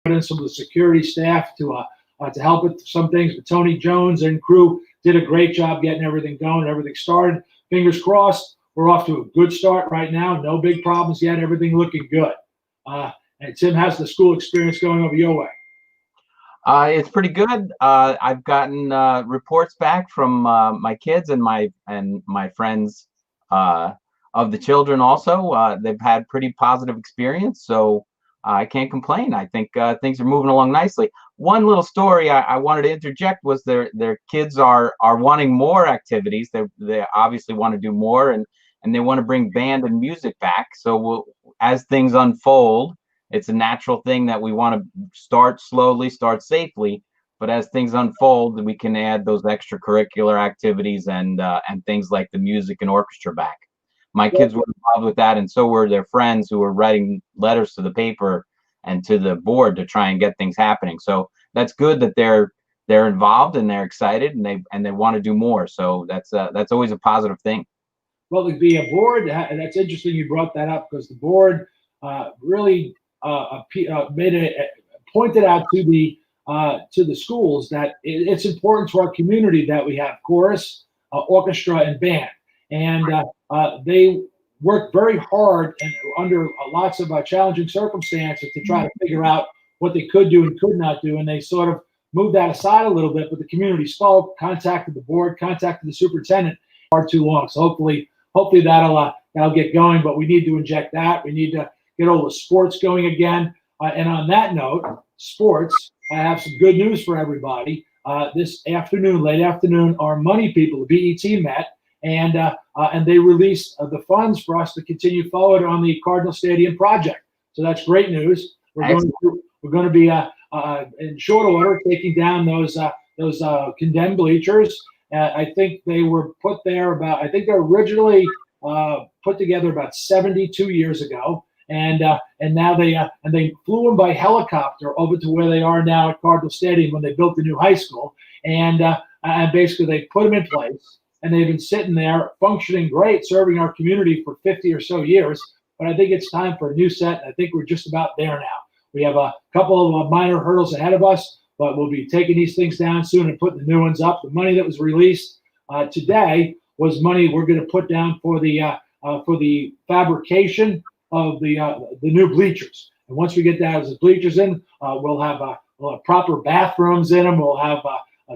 in some of the security staff to help with some things. But Tony Jones and crew did a great job getting everything going, everything started. Fingers crossed, we're off to a good start right now. No big problems yet. Everything looking good. And Tim, how's the school experience going over your way? It's pretty good. I've gotten reports back from my kids and my friends of the children also. They've had pretty positive experience, so I can't complain. I think things are moving along nicely. One little story I wanted to interject was their kids are wanting more activities. They obviously want to do more, and they want to bring band and music back. So as things unfold, it's a natural thing that we want to start slowly, start safely. But as things unfold, we can add those extracurricular activities and things like the music and orchestra back. My kids were involved with that, and so were their friends who were writing letters to the paper and to the board to try and get things happening. So that's good that they're involved and they're excited and they want to do more. So that's always a positive thing. Well, the board, that's interesting you brought that up, because the board really pointed out to the schools that it's important to our community that we have chorus, orchestra, and band. And they worked very hard and under lots of challenging circumstances to try to figure out what they could do and could not do. And they sort of moved that aside a little bit, but the community spoke, contacted the board, contacted the superintendent. Far too long. So hopefully that'll get going. But we need to inject that. We need to get all the sports going again. And on that note, sports, I have some good news for everybody. This afternoon, late afternoon, our money people, the BET, met. And they released the funds for us to continue forward on the Cardinal Stadium project. So that's great news. We're going to be in short order taking down those condemned bleachers. I think they were put there I think they're originally put together about 72 years ago, and now they flew them by helicopter over to where they are now at Cardinal Stadium when they built the new high school, and basically they put them in place. And they've been sitting there functioning great, serving our community for 50 or so years. But I think it's time for a new set. I think we're just about there now. We have a couple of minor hurdles ahead of us, but we'll be taking these things down soon and putting the new ones up. The money that was released today was money we're going to put down for the fabrication of the new bleachers. And once we get those bleachers in, we'll have proper bathrooms in them. We'll have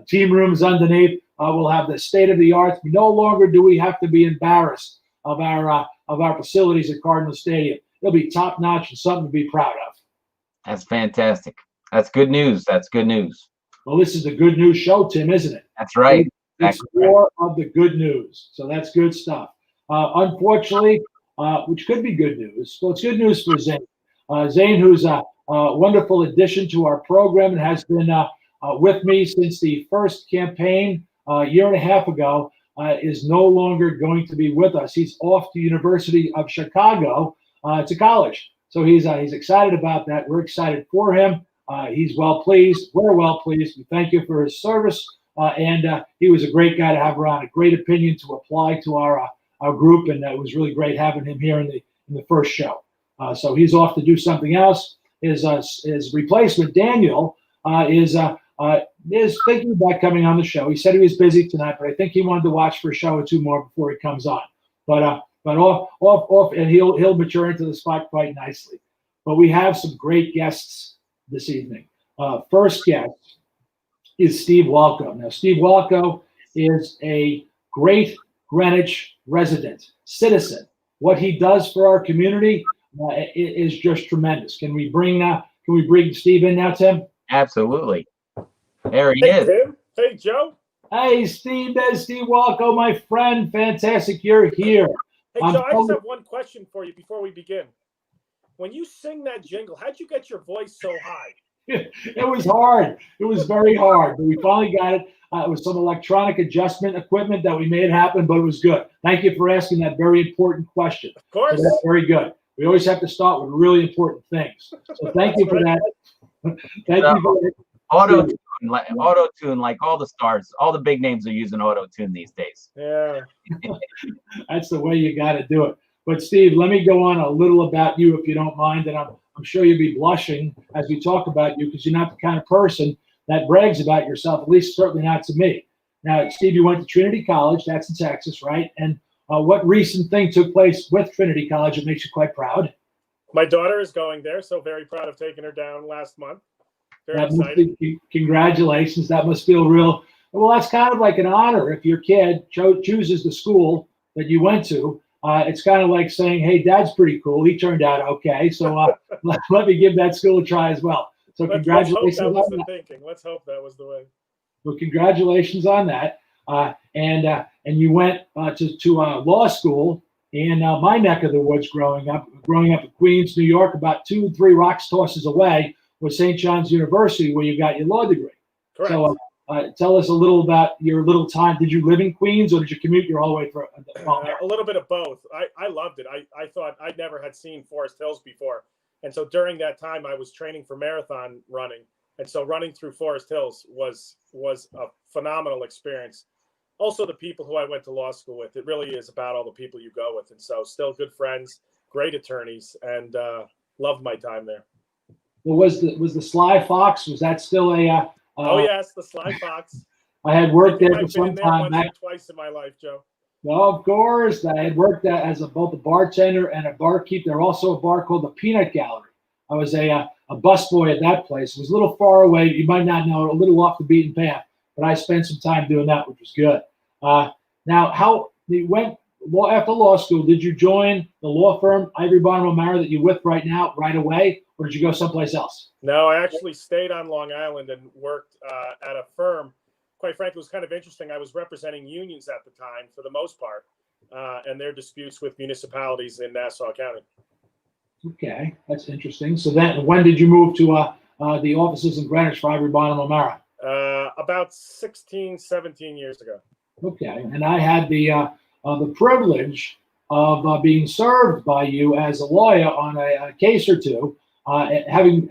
team rooms underneath. We'll have the state of the art. No longer do we have to be embarrassed of our facilities at Cardinal Stadium. It'll be top notch and something to be proud of. That's fantastic. That's good news. That's good news. Well, this is the good news show, Tim, isn't it? That's right. It's more of the good news. So that's good stuff. Unfortunately, which could be good news. So it's good news for Zane. Zane, who's a wonderful addition to our program and has been with me since the first campaign a year and a half ago, is no longer going to be with us. He's off to University of Chicago to college. So he's excited about that. We're excited for him. He's well pleased. We're well pleased. We thank you for his service. And he was a great guy to have around, a great opinion to apply to our group. And it was really great having him here in the first show. So he's off to do something else. His replacement, Daniel, is thinking about coming on the show. He said he was busy tonight, but I think he wanted to watch for a show or two more before he comes on. But off, and he'll mature into the spot quite nicely. But we have some great guests this evening. First guest is Steve Walko. Now, Steve Walko is a great Greenwich resident, citizen. What he does for our community is just tremendous. Can we bring Steve in now, Tim? Absolutely. There he is. Tim. Hey, Joe. Hey, Steve. There's Steve Walko, my friend. Fantastic you're here. Hey, Joe, I just have one question for you before we begin. When you sing that jingle, how'd you get your voice so high? It was hard. It was very hard, but we finally got it. It was some electronic adjustment equipment that we made happen, but it was good. Thank you for asking that very important question. Of course. So that's very good. We always have to start with really important things. So thank you for that. Thank you for that. Auto-tune, like all the stars, all the big names are using auto-tune these days. Yeah. That's the way you got to do it. But Steve, let me go on a little about you, if you don't mind, and I'm sure you'll be blushing as we talk about you because you're not the kind of person that brags about yourself, at least certainly not to me. Now, Steve, you went to Trinity College, that's in Texas, right? And what recent thing took place with Trinity College that makes you quite proud? My daughter is going there, so very proud of taking her down last month. Very That must excited. congratulations. That must feel real. Well, that's kind of like an honor if your kid chooses the school that you went to. It's kind of like saying, hey, Dad's pretty cool. He turned out okay. So let me give that school a try as well. So congratulations Let's hope that was on the that. thinking. Let's hope that was the way. Well, congratulations on that. And you went to law school in my neck of the woods growing up in Queens, New York, about 2-3 rocks tosses away was St. John's University, where you got your law degree. Correct. So tell us a little about your little time. Did you live in Queens or did you commute your whole way through? A little bit of both. I loved it. I thought I'd never had seen Forest Hills before. And so during that time, I was training for marathon running. And so running through Forest Hills was a phenomenal experience. Also, the people who I went to law school with, it really is about all the people you go with. And so still good friends, great attorneys, and loved my time there. Well, was the Sly Fox, was that still a oh yes, the Sly Fox. I had worked there for I've been some in there time once back. or twice in my life, Joe. Well, of course, I had worked as both a bartender and a barkeep. There also a bar called the Peanut Gallery. I was a busboy at that place. It was a little far away. You might not know, a little off the beaten path, but I spent some time doing that, which was good. Now, how you went after law school? Did you join the law firm Ivory Barnum O'Mara that you're with right now, right away, or did you go someplace else? No, I actually stayed on Long Island and worked at a firm. Quite frankly, it was kind of interesting. I was representing unions at the time, for the most part, and their disputes with municipalities in Nassau County. Okay, that's interesting. So then, when did you move to the offices in Greenwich for Ivory Barnum O'Mara? About 16, 17 years ago. Okay, and I had the privilege of being served by you as a lawyer on a case or two, having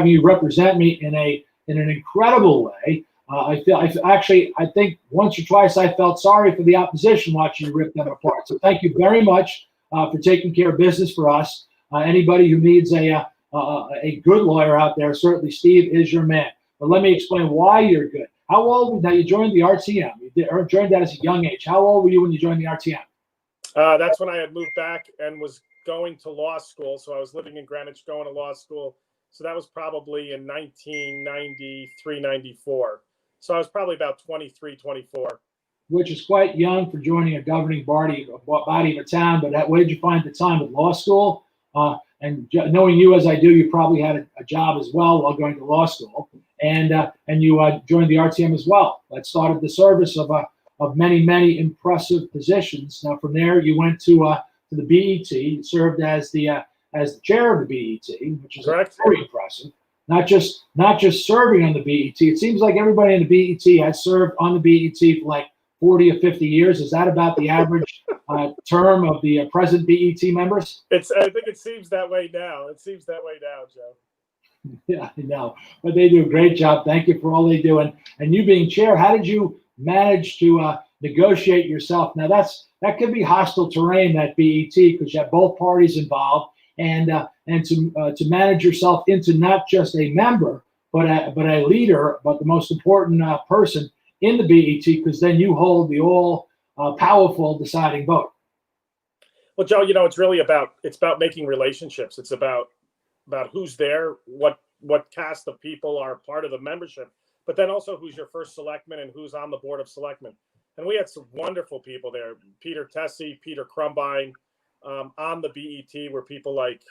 you represent me in an incredible way. I think once or twice I felt sorry for the opposition watching you rip them apart. So thank you very much for taking care of business for us. Anybody who needs a good lawyer out there, certainly Steve is your man. But let me explain why you're good. How old? Now you joined the RTM. You joined that as a young age. How old were you when you joined the RTM? That's when I had moved back and was going to law school. So I was living in Greenwich, going to law school. So that was probably in 1993, 94. So I was probably about 23, 24. Which is quite young for joining a governing body of a town. But where did you find the time at law school? And knowing you as I do, you probably had a job as well while going to law school. And you joined the RTM as well. That started the service of many impressive positions. Now from there you went to the BET. You served as the chair of the BET, which is Correct. very impressive. Not just serving on the BET. It seems like everybody in the BET has served on the BET for like 40 or 50 years. Is that about the average term of the present BET members? I think it seems that way now. It seems that way now, Joe. Yeah, I know. But they do a great job. Thank you for all they do. And you being chair, how did you manage to negotiate yourself? Now that could be hostile terrain, that BET, because you have both parties involved, and to manage yourself into not just a member, but a leader, but the most important person in the BET, because then you hold the all powerful deciding vote. Well, Joe, it's really about making relationships. It's about who's there, what cast of people are part of the membership, but then also who's your first selectman and who's on the board of selectmen. And we had some wonderful people there. Peter Tessie, Peter Crumbine, on the BET were people like,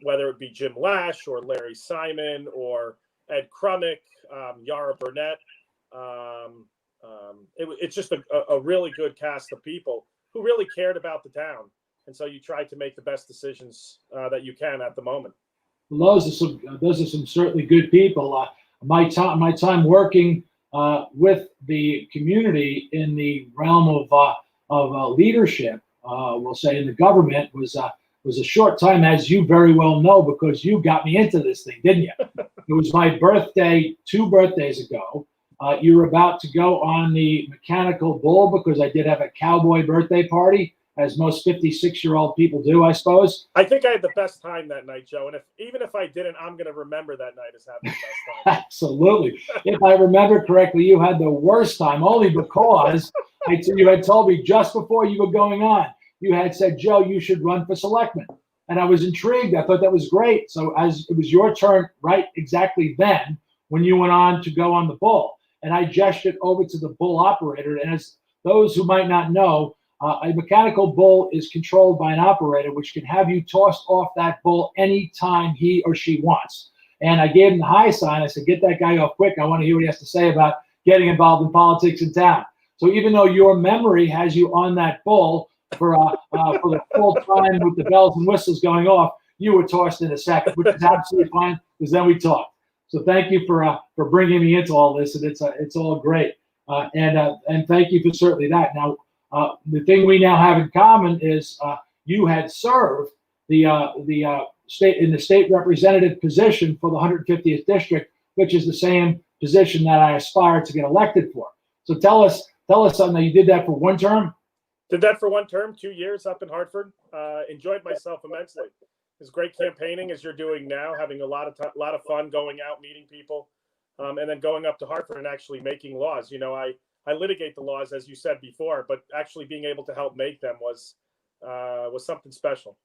whether it be Jim Lash or Larry Simon or Ed Krummick, Yara Burnett. It's just a really good cast of people who really cared about the town. And so you try to make the best decisions that you can at the moment. Well, those are some certainly good people. My time working with the community in the realm of leadership, we'll say in the government, was a short time, as you very well know, because you got me into this thing, didn't you? It was my birthday 2 birthdays ago. You were about to go on the mechanical bull because I did have a cowboy birthday party. as most 56-year-old people do, I suppose. I think I had the best time that night, Joe. And even if I didn't, I'm going to remember that night as having the best time. Absolutely. If I remember correctly, you had the worst time only because you had told me just before you were going on, you had said, Joe, you should run for selectman. And I was intrigued. I thought that was great. So as it was your turn right exactly then when you went on to go on the bull. And I gestured over to the bull operator. And as those who might not know, a mechanical bull is controlled by an operator, which can have you tossed off that bull anytime he or she wants. And I gave him the high sign. I said, get that guy off quick. I want to hear what he has to say about getting involved in politics in town. So even though your memory has you on that bull for the full time with the bells and whistles going off, you were tossed in a second, which is absolutely fine because then we talked. So thank you for bringing me into all this, and it's all great. And thank you for certainly that. Now, the thing we now have in common is you had served the state in the state representative position for the 150th district, which is the same position that I aspire to get elected for. So tell us something. You did that for one term. Did that for one term, 2 years up in Hartford. Enjoyed myself immensely. It was great campaigning as you're doing now, having a lot of fun going out, meeting people, and then going up to Hartford and actually making laws. You know, I litigate the laws, as you said before, but actually being able to help make them was something special.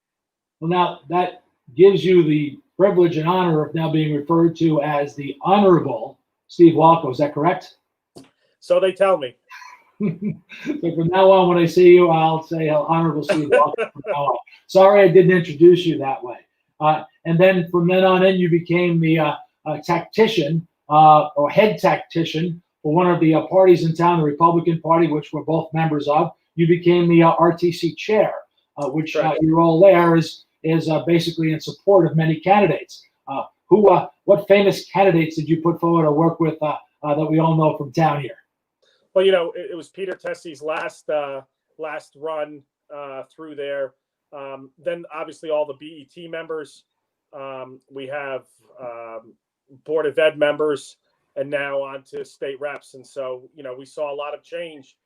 Well, now that gives you the privilege and honor of now being referred to as the Honorable Steve Walko. Is that correct? So they tell me. So from now on, when I see you, I'll say Honorable Steve Walko from now on. Sorry I didn't introduce you that way. And then from then on in, you became the tactician or head tactician for one of the parties in town, the Republican Party, which we're both members of. You became the RTC chair, which your role there is basically in support of many candidates. What famous candidates did you put forward or work with that we all know from town here? Well, you know, it was Peter Tessie's last run through there. Then obviously all the BET members. We have Board of Ed members, and now on to state reps. And so, you know, we saw a lot of change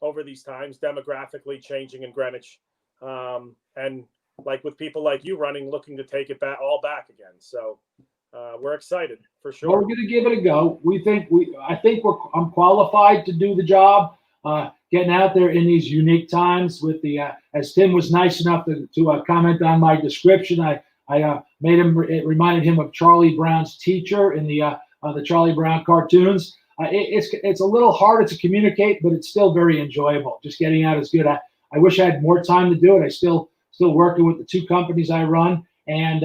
over these times, demographically changing in Greenwich. And like with people like you running, looking to take it all back again. So we're excited for sure. Well, we're going to give it a go. I think I'm qualified to do the job. Getting out there in these unique times with as Tim was nice enough to comment on my description, I made him. It reminded him of Charlie Brown's teacher in the Charlie Brown cartoons. It's a little harder to communicate, but it's still very enjoyable. Just getting out is good. I wish I had more time to do it. I still working with the two companies I run, and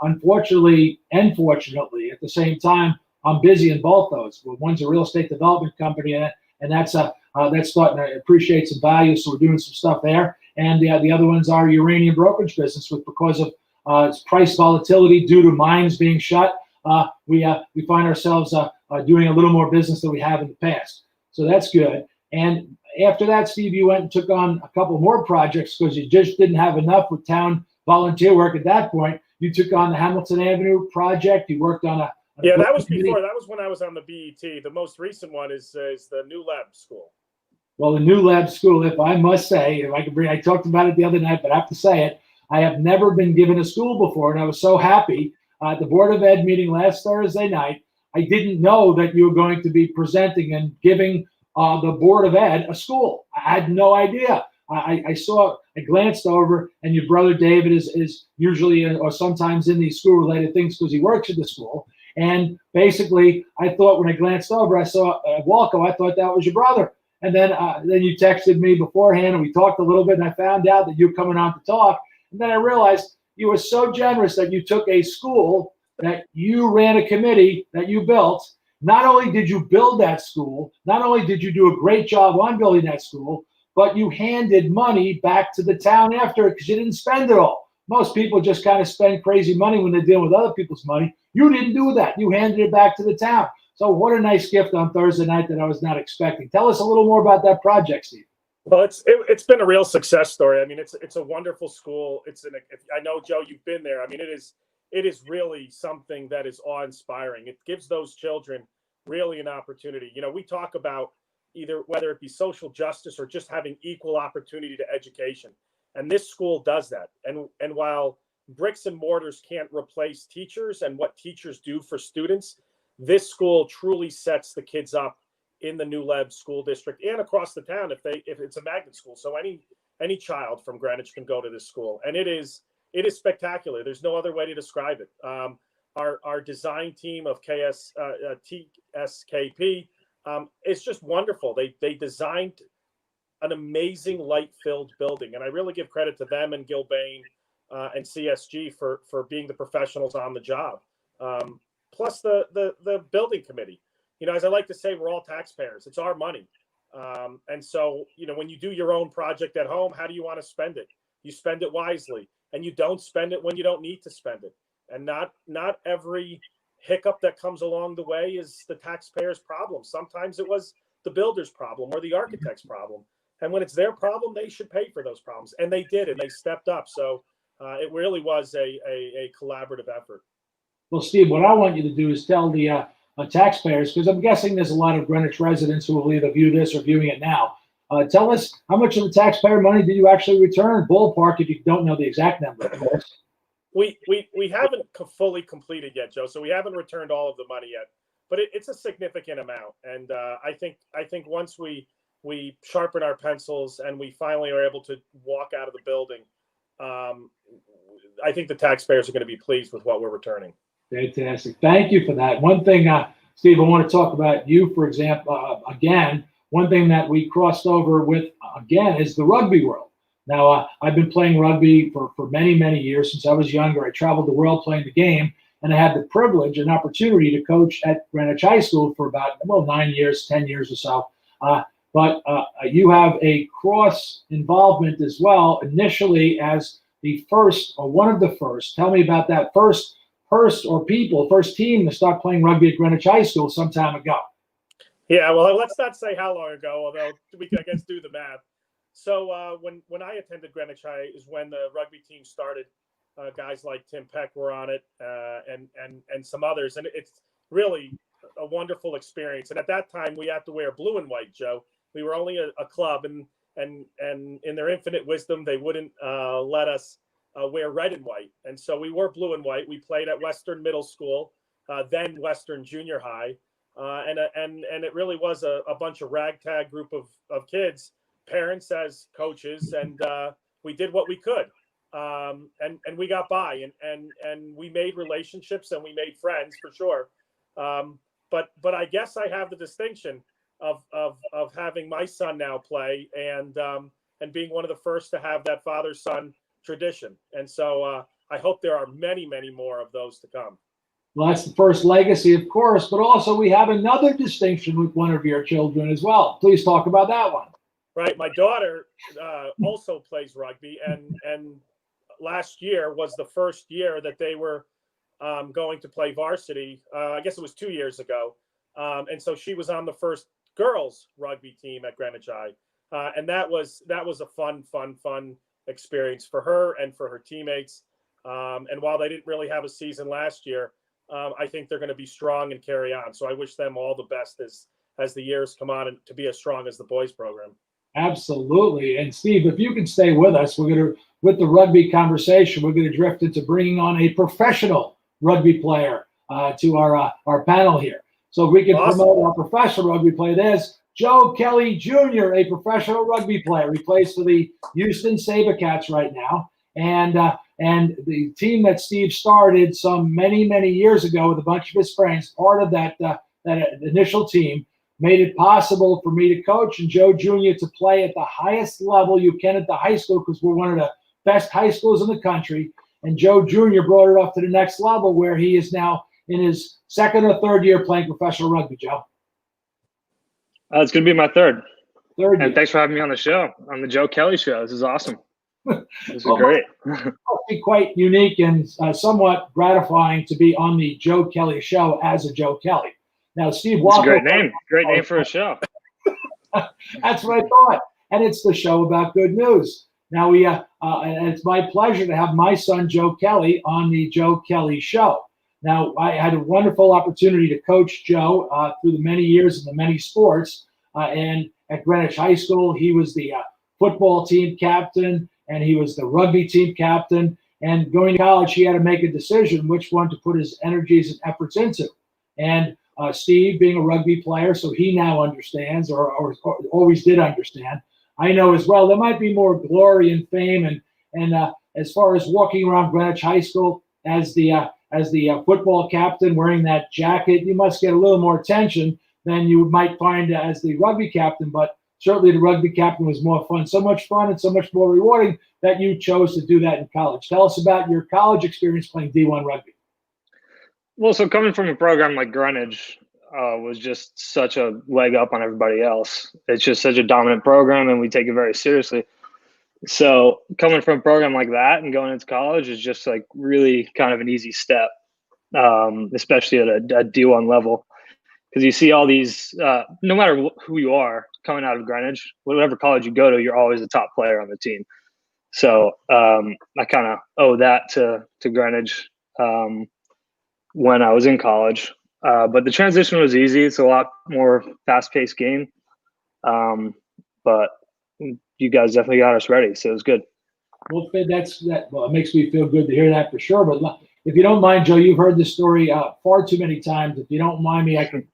unfortunately and fortunately at the same time, I'm busy in both those. One's a real estate development company, and that's starting to appreciate some value, so we're doing some stuff there. And the other one's our uranium brokerage business, because of price volatility due to mines being shut. We find ourselves doing a little more business than we have in the past. So that's good. And after that, Steve, you went and took on a couple more projects because you just didn't have enough with town volunteer work at that point. You took on the Hamilton Avenue project. You worked on that was before. That was when I was on the BET. The most recent one is the new lab school. Well, the new lab school, if I must say, I talked about it the other night, but I have to say it. I have never been given a school before, and I was so happy. At the Board of Ed meeting last Thursday night, I didn't know that you were going to be presenting and giving the Board of Ed a school. I had no idea. I glanced over, and your brother David is usually or sometimes in these school-related things because he works at the school. And basically, I thought when I glanced over, I saw Walko. I thought that was your brother. And then you texted me beforehand, and we talked a little bit, and I found out that you were coming on to talk. And then I realized you were so generous that you took a school that you ran a committee that you built. Not only did you build that school, not only did you do a great job on building that school, but you handed money back to the town after it because you didn't spend it all. Most people just kind of spend crazy money when they're dealing with other people's money. You didn't do that. You handed it back to the town. So what a nice gift on Thursday night that I was not expecting. Tell us a little more about that project, Steve. Well, it's been a real success story. I mean, it's a wonderful school. I know, Joe, you've been there. I mean, it is really something that is awe-inspiring. It gives those children really an opportunity. You know, we talk about either whether it be social justice or just having equal opportunity to education. And this school does that. And while bricks and mortars can't replace teachers and what teachers do for students, this school truly sets the kids up in the New Leb school district and across the town if it's a magnet school. So any child from Greenwich can go to this school, and it is spectacular. There's no other way to describe it. Our design team of TSKP is just wonderful. They designed an amazing light-filled building, and I really give credit to them and Gil Bain and CSG for being the professionals on the job. Plus the building committee. As I like to say, we're all taxpayers. It's our money. And so, when you do your own project at home, how do you want to spend it? You spend it wisely, and you don't spend it when you don't need to spend it. And not every hiccup that comes along the way is the taxpayer's problem. Sometimes it was the builder's problem or the architect's problem. And when it's their problem, they should pay for those problems. And they did, and they stepped up. So it really was a collaborative effort. Well, Steve, what I want you to do is tell the taxpayers, because I'm guessing there's a lot of Greenwich residents who will either view this or viewing it now. Tell us, how much of the taxpayer money did you actually return? Ballpark, if you don't know the exact number, of course. We haven't fully completed yet, Joe. So we haven't returned all of the money yet, but it's a significant amount. And I think once we sharpen our pencils and we finally are able to walk out of the building, I think the taxpayers are going to be pleased with what we're returning. Fantastic. Thank you for that. One thing, Steve, I want to talk about you, for example, again. One thing that we crossed over with, again, is the rugby world. Now, I've been playing rugby for many, many years. Since I was younger, I traveled the world playing the game, and I had the privilege and opportunity to coach at Greenwich High School for about, 9 years, 10 years or so. But you have a cross involvement as well, initially as the first, or one of the first. Tell me about that first team to start playing rugby at Greenwich High School some time ago. Yeah, well, let's not say how long ago, although we can, I guess, do the math. So when I attended Greenwich High is when the rugby team started. Guys like Tim Peck were on it, and some others, and it's really a wonderful experience. And at that time, we had to wear blue and white, Joe. We were only a club, and in their infinite wisdom, they wouldn't let us wear red and white. And so we wore blue and white. We played at Western Middle School, then Western Junior High. And it really was a bunch of ragtag group of kids, parents as coaches, and we did what we could. And we got by, and we made relationships and we made friends for sure. But I guess I have the distinction of having my son now play and being one of the first to have that father-son tradition. And so I hope there are many, many more of those to come. Well, that's the first legacy, of course, but also we have another distinction with one of your children as well. Please talk about that one. Right. My daughter also plays rugby, and last year was the first year that they were going to play varsity. I guess it was 2 years ago. And so she was on the first girls rugby team at Greenwich High. And that was a fun experience for her and for her teammates. And while they didn't really have a season last year, I think they're going to be strong and carry on. So I wish them all the best as the years come on and to be as strong as the boys program. Absolutely. And Steve, if you can stay with us, with the rugby conversation, we're going to drift into bringing on a professional rugby player to our panel here. So if we can promote our professional rugby player, there's Joe Kelly Jr., a professional rugby player. He plays for the Houston Sabercats right now. And the team that Steve started some many years ago with a bunch of his friends, part of that initial team, made it possible for me to coach and Joe Jr. to play at the highest level you can at the high school, because we're one of the best high schools in the country. And Joe Jr. brought it up to the next level, where he is now in his second or third year playing professional rugby. Joe? It's going to be my third. Third year. And thanks for having me on the show, on the Joe Kelly Show. This is awesome. This is great. It must be quite unique and somewhat gratifying to be on the Joe Kelly Show as a Joe Kelly. Now, Steve Walko. Great name. Great name for a show. That's what I thought. And it's the show about good news. Now, and it's my pleasure to have my son, Joe Kelly, on the Joe Kelly Show. Now, I had a wonderful opportunity to coach Joe through the many years in the many sports. and at Greenwich High School, he was the football team captain, and he was the rugby team captain. And going to college, he had to make a decision which one to put his energies and efforts into. And Steve, being a rugby player, so he now understands, or always did understand. I know as well, there might be more glory and fame, and as far as walking around Greenwich High School as the football captain wearing that jacket, you must get a little more attention than you might find as the rugby captain. But certainly the rugby captain was more fun, so much fun and so much more rewarding that you chose to do that in college. Tell us about your college experience playing D1 rugby. Well, so coming from a program like Greenwich was just such a leg up on everybody else. It's just such a dominant program, and we take it very seriously. So coming from a program like that and going into college is just like really kind of an easy step, especially at a D1 level, because you see all these, no matter who you are coming out of Greenwich, whatever college you go to, you're always the top player on the team. So I kind of owe that to Greenwich when I was in college. But the transition was easy. It's a lot more fast-paced game. But you guys definitely got us ready, so it was good. Well, well, it makes me feel good to hear that for sure. But if you don't mind, Joe, you've heard this story far too many times. If you don't mind me, I can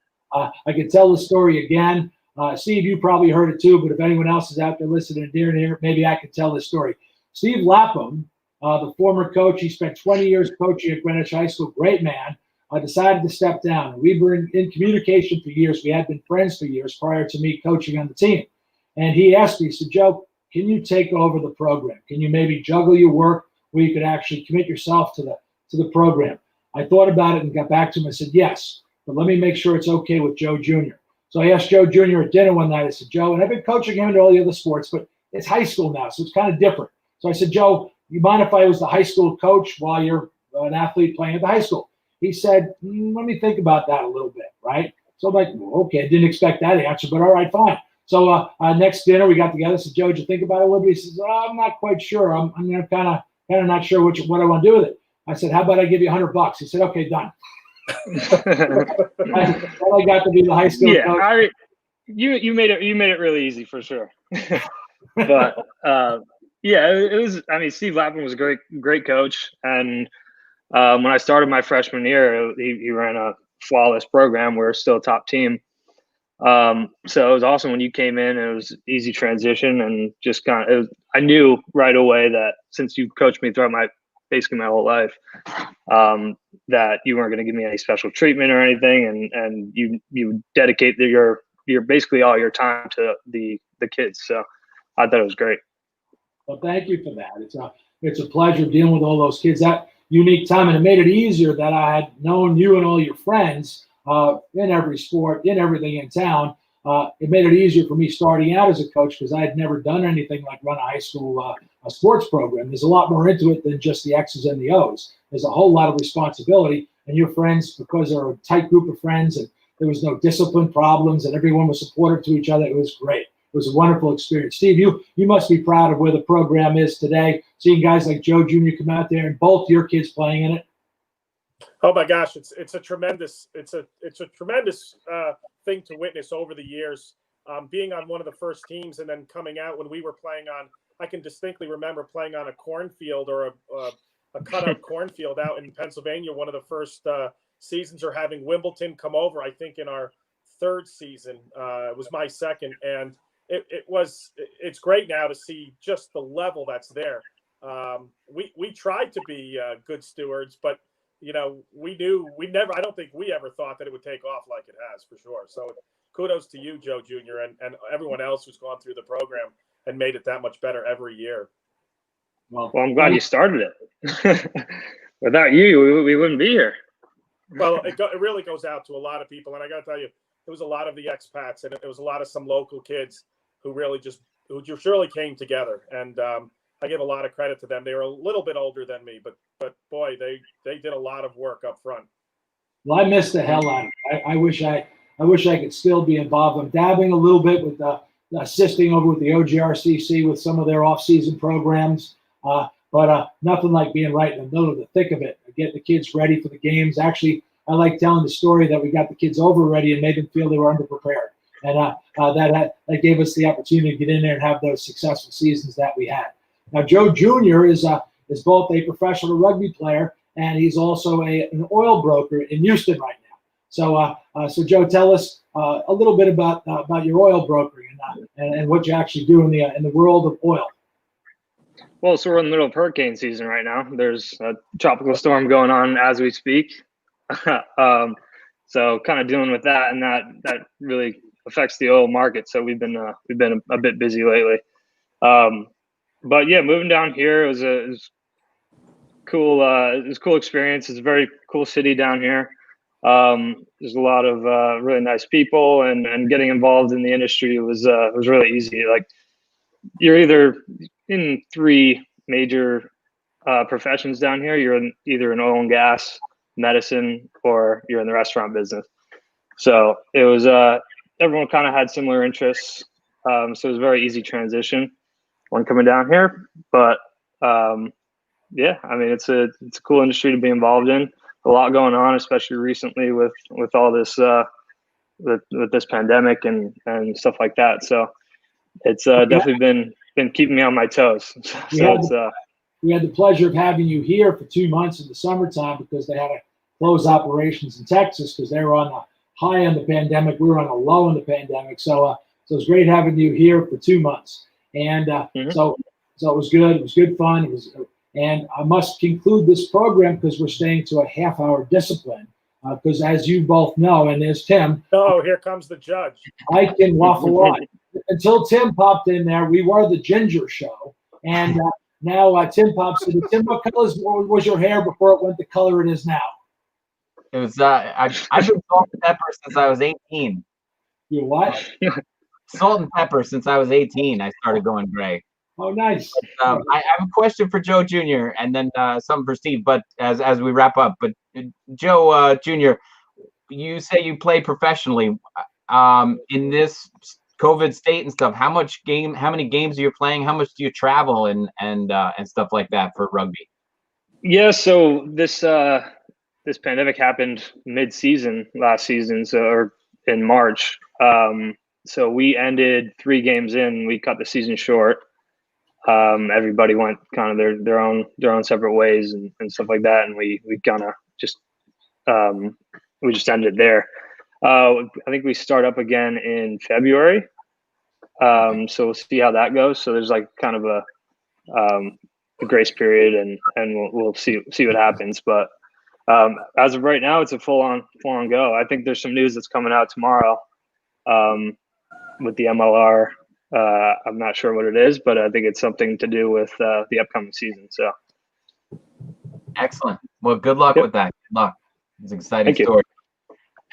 tell the story again. Steve, you probably heard it too, but if anyone else is out there listening here, maybe I can tell this story. Steve Lapham, the former coach, he spent 20 years coaching at Greenwich High School, great man, decided to step down. We were in communication for years. We had been friends for years prior to me coaching on the team. And he asked me, he said, Joe, can you take over the program? Can you maybe juggle your work where you could actually commit yourself to the program? I thought about it and got back to him and said, yes, but let me make sure it's okay with Joe Jr. So I asked Joe Jr. at dinner one night. I said, Joe, and I've been coaching him in all the other sports, but it's high school now, so it's kind of different. So I said, Joe, you mind if I was the high school coach while you're an athlete playing at the high school? He said, let me think about that a little bit, right? So I'm like, well, okay, I didn't expect that answer, but all right, fine. So next dinner we got together. I said, Joe, did you think about it a little bit? He says, I'm not quite sure. I'm kind of not sure what I want to do with it. I said, how about I give you $100? He said, okay, done. I got to be the high school coach. You made it really easy for sure. But yeah, it was. I mean, Steve Lapham was a great coach, and when I started my freshman year, he ran a flawless program. We were still a top team. So it was awesome when you came in. It was easy transition, and just I knew right away that since you coached me throughout basically my whole life, that you weren't going to give me any special treatment or anything, and you dedicate your basically all your time to the kids. So I thought it was great. Well, thank you for that. It's a pleasure dealing with all those kids that unique time, and it made it easier that I had known you and all your friends in every sport, in everything in town. It made it easier for me starting out as a coach because I had never done anything like run a high school a sports program. There's a lot more into it than just the X's and the O's. There's a whole lot of responsibility, and your friends, because they're a tight group of friends and there was no discipline problems and everyone was supportive to each other, it was great. It was a wonderful experience. Steve, you must be proud of where the program is today, seeing guys like Joe Jr. come out there and both your kids playing in it. Oh my gosh, it's a tremendous thing to witness over the years. Being on one of the first teams and then coming out when we were playing on, I can distinctly remember playing on a cornfield or a cutout cornfield out in Pennsylvania. One of the first seasons, or having Wimbledon come over, I think in our third season. It was my second, and it's great now to see just the level that's there. We tried to be good stewards, but I don't think we ever thought that it would take off like it has, for sure. So kudos to you, Joe Jr., and everyone else who's gone through the program and made it that much better every year. Well, I'm glad you started it. Without you, we wouldn't be here. Well, it really goes out to a lot of people, and I got to tell you, it was a lot of the expats, and it was a lot of some local kids who really who surely came together, and I give a lot of credit to them. They were a little bit older than me, but boy, they did a lot of work up front. Well, I missed the hell out of it. I wish I could still be involved. I'm dabbing a little bit with assisting over with the OGRCC with some of their off-season programs, but nothing like being right in the middle of the thick of it. Get the kids ready for the games. Actually, I like telling the story that we got the kids over ready and made them feel they were underprepared. and that gave us the opportunity to get in there and have those successful seasons that we had. Now, Joe Jr. is both a professional rugby player and he's also an oil broker in Houston right now. So Joe, tell us a little bit about your oil brokering and what you actually do in the world of oil. Well, so we're in the middle of hurricane season right now. There's a tropical storm going on as we speak. So kind of dealing with that, and that really affects the oil market. So we've been a bit busy lately. But yeah, moving down here was cool. It was a cool experience. It's a very cool city down here. There's a lot of really nice people, and getting involved in the industry was really easy. Like, you're either in three major professions down here. You're either in oil and gas, medicine, or you're in the restaurant business. So it was everyone kind of had similar interests. So it was a very easy transition when coming down here. But yeah, I mean, it's a cool industry to be involved in. A lot going on, especially recently with all this with this pandemic and stuff like that. So it's definitely been keeping me on my toes. So we had the pleasure of having you here for 2 months in the summertime because they had to close operations in Texas because they were on the high on the pandemic. We were on the low in the pandemic. So it was great having you here for 2 months. And so it was good. It was good fun. And I must conclude this program because we're staying to a half-hour discipline. Because as you both know, and there's Tim. Oh, here comes the judge. I can waffle on. Until Tim popped in there, we were the Ginger Show. And now Tim pops in. Tim, what color was your hair before it went the color it is now? It was I've been salt and pepper since I was 18. You what? Salt and pepper since I was 18. I started going gray. Oh, nice. I have a question for Joe Jr. and then something for Steve. But as we wrap up, but Joe Jr., you say you play professionally in this COVID state and stuff. How many games are you playing? How much do you travel and stuff like that for rugby? Yeah, so this pandemic happened mid-season last season, or in March. So we ended 3 games in. We cut the season short. Everybody went kind of their own separate ways and stuff like that, and we kind of just ended there. I think we start up again in February. So we'll see how that goes. So there's like kind of a grace period, and we'll see what happens. But as of right now, it's a full on go. I think there's some news that's coming out tomorrow with the MLR. I'm not sure what it is, but I think it's something to do with the upcoming season. So excellent. Well, good luck with that. Good luck. It's an exciting Thank story.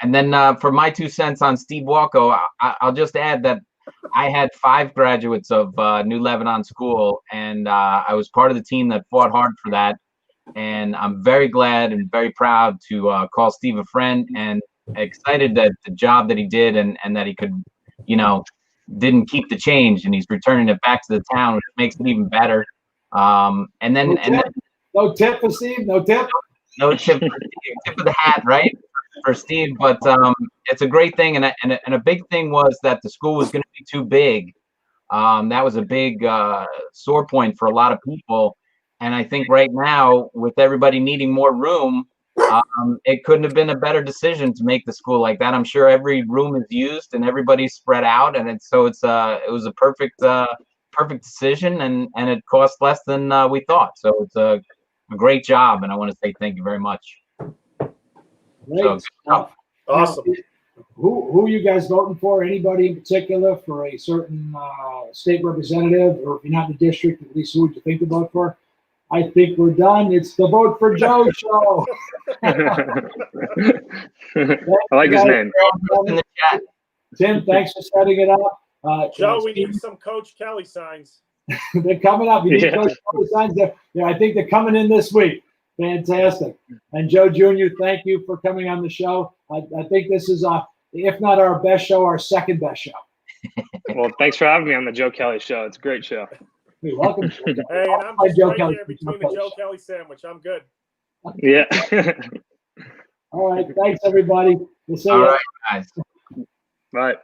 And then for my 2 cents on Steve Walko, I'll just add that I had 5 graduates of New Lebanon School, and I was part of the team that fought hard for that. And I'm very glad and very proud to call Steve a friend, and excited that the job that he did and that he could, didn't keep the change, and he's returning it back to the town, which makes it even better. And then no tip for Steve. No tip. No tip for Steve. Tip of the hat, right, for Steve. But it's a great thing, and a big thing was that the school was going to be too big. That was a big sore point for a lot of people. And I think right now, with everybody needing more room, it couldn't have been a better decision to make the school like that. I'm sure every room is used and everybody's spread out, and it was a perfect decision, and it cost less than we thought. So it's a great job, and I want to say thank you very much. Great stuff. Awesome. Who are you guys voting for? Anybody in particular for a certain state representative, or if you're not in the district, at least who would you think to vote for? I think we're done. It's the Vote for Joe show. I like his name. In the chat. Tim, thanks for setting it up. Joe, we need some Coach Kelly signs. They're coming up. You need Coach Kelly signs there. Yeah, I think they're coming in this week. Fantastic. And Joe Jr., thank you for coming on the show. I think this is, if not our best show, our second best show. Well, thanks for having me on the Joe Kelly show. It's a great show. You're welcome. Hey, and I'm just Joe right Kelly. here between the Joe Kelly sandwich. I'm good. Yeah. All right. Thanks, everybody. We'll see you. All right, guys. Bye.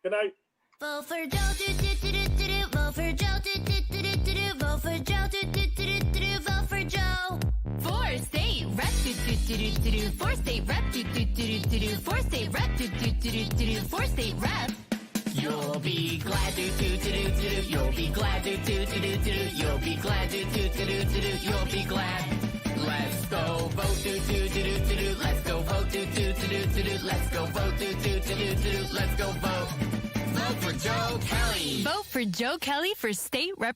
Good night. Vote for Joe, do-do-do-do-do-do. Vote for Joe, do-do-do-do-do-do. Vote for Joe, do-do-do-do-do-do. Vote for Joe. For state rep, do-do-do-do-do-do. For state rep, do-do-do-do-do-do. For state rep, do-do-do-do-do-do. For state rep. You'll be glad, do-do-do-do-do-do. You'll be glad, do-do-do-do-do-do. You'll be glad, do-do-do-do-do-do. You'll be glad. Let's go vote, do-do-do-do-do-do. Let's go vote, do-do-do-do-do-do. Let's go vote, do-do-do-do-do-do. Let's go vote. Vote for Joe Kelly. Vote for Joe Kelly for state representative.